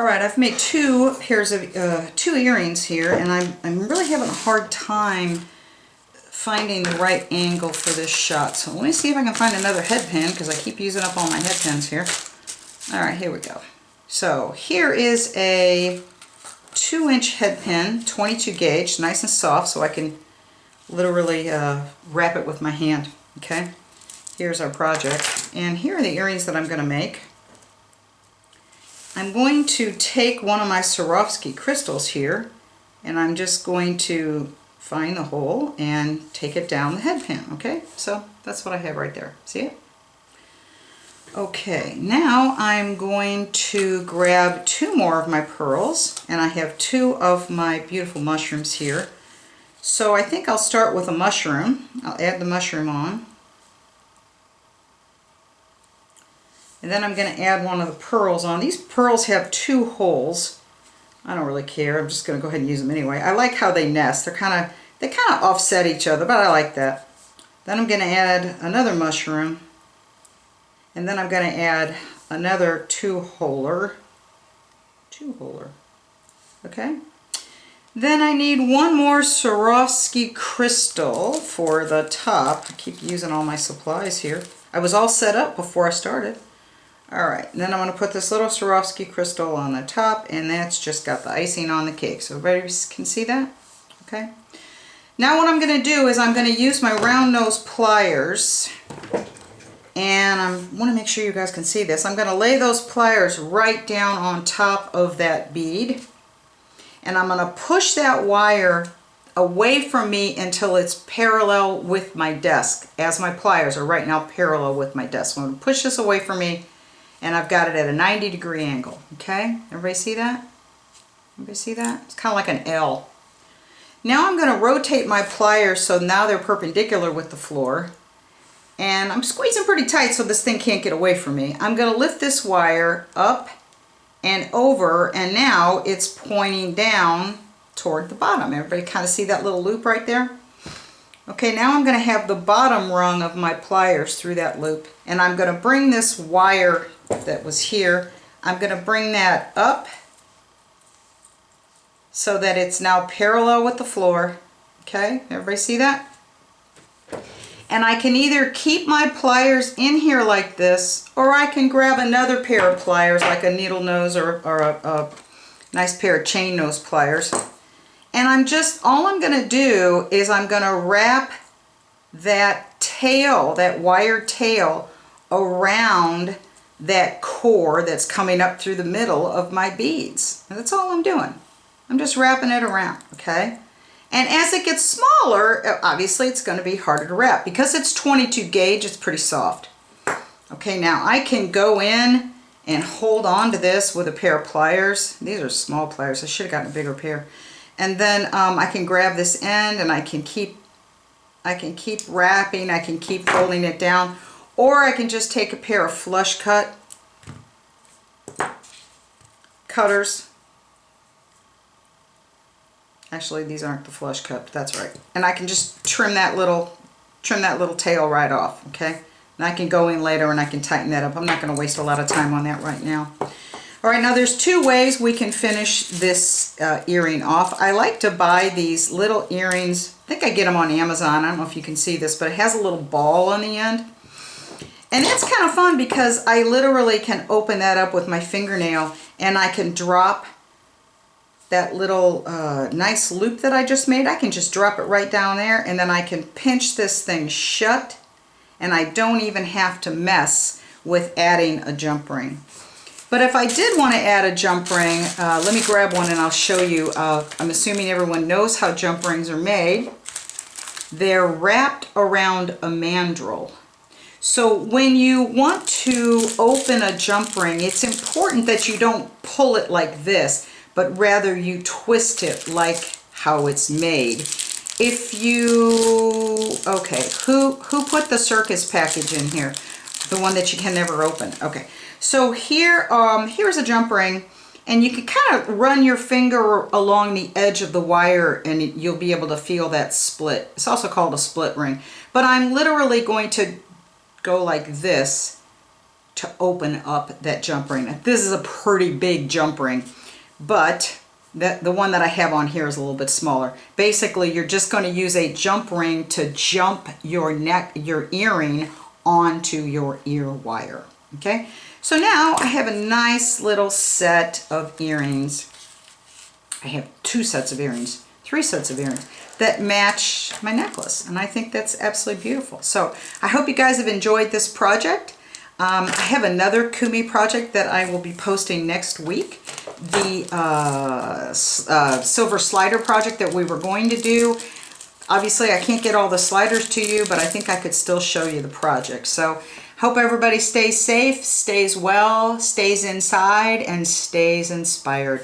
Alright, I've made two pairs of two earrings here, and I'm really having a hard time finding the right angle for this shot. So let me see if I can find another head pin, because I keep using up all my head pins here. Alright, here we go. So here is a 2-inch head pin, 22 gauge, nice and soft, so I can literally wrap it with my hand. Okay, here's our project, and here are the earrings that I'm going to make. I'm going to take one of my Swarovski crystals here, and I'm just going to find the hole and take it down the head pin. Okay, so that's what I have right there. See it? Okay, now I'm going to grab 2 more of my pearls, and I have 2 of my beautiful mushrooms here. So I think I'll start with a mushroom. I'll add the mushroom on. And then I'm going to add one of the pearls on. These pearls have 2 holes. I don't really care. I'm just going to go ahead and use them anyway. I like how they nest. They kind of offset each other, but I like that. Then I'm going to add another mushroom. And then I'm going to add another 2-holer. 2-holer. Okay. Then I need one more Swarovski crystal for the top. I keep using all my supplies here. I was all set up before I started. Alright, then I'm going to put this little Swarovski crystal on the top, and that's just got the icing on the cake. So everybody can see that? Okay. Now what I'm going to do is I'm going to use my round nose pliers, and I want to make sure you guys can see this. I'm going to lay those pliers right down on top of that bead, and I'm going to push that wire away from me until it's parallel with my desk, as my pliers are right now parallel with my desk. So I'm going to push this away from me, and I've got it at a 90-degree angle. Okay, everybody see that? Everybody see that? It's kind of like an L. Now I'm going to rotate my pliers so now they're perpendicular with the floor, and I'm squeezing pretty tight so this thing can't get away from me. I'm going to lift this wire up and over, and now it's pointing down toward the bottom. Everybody kind of see that little loop right there? Okay, now I'm going to have the bottom rung of my pliers through that loop, and I'm going to bring this wire that was here, I'm going to bring that up so that it's now parallel with the floor. Okay, everybody see that? And I can either keep my pliers in here like this, or I can grab another pair of pliers like a needle nose or a nice pair of chain nose pliers. And all I'm going to do is I'm going to wrap that tail, that wired tail, around that core that's coming up through the middle of my beads. And that's all I'm doing. I'm just wrapping it around, okay? And as it gets smaller, obviously it's going to be harder to wrap. Because it's 22 gauge, it's pretty soft. Okay, now I can go in and hold on to this with a pair of pliers. These are small pliers. I should have gotten a bigger pair. And then I can grab this end and I can keep wrapping. I can keep holding it down. Or I can just take a pair of flush cutters. Actually, these aren't the flush cut, but that's right. And I can just trim that little tail right off, okay? And I can go in later and I can tighten that up. I'm not going to waste a lot of time on that right now. All right, now there's 2 ways we can finish this earring off. I like to buy these little earrings. I think I get them on Amazon. I don't know if you can see this, but it has a little ball on the end. And it's kind of fun because I literally can open that up with my fingernail and I can drop that little nice loop that I just made. I can just drop it right down there, and then I can pinch this thing shut, and I don't even have to mess with adding a jump ring. But if I did want to add a jump ring, let me grab one and I'll show you. I'm assuming everyone knows how jump rings are made. They're wrapped around a mandrel. So when you want to open a jump ring, it's important that you don't pull it like this, but rather you twist it like how it's made. If you, okay, who put the circus package in here? The one that you can never open. Okay, so here's a jump ring, and you can kind of run your finger along the edge of the wire and you'll be able to feel that split. It's also called a split ring. But I'm literally going to go like this to open up that jump ring. Now, this is a pretty big jump ring, but the one that I have on here is a little bit smaller. Basically, you're just going to use a jump ring to jump your earring onto your ear wire. Okay, so now I have a nice little set of earrings. I have 2 sets of earrings, 3 sets of earrings that match my necklace, and I think that's absolutely beautiful. So I hope you guys have enjoyed this project. I have another Kumi project that I will be posting next week. The silver slider project that we were going to do. Obviously, I can't get all the sliders to you, but I think I could still show you the project. So hope everybody stays safe, stays well, stays inside, and stays inspired.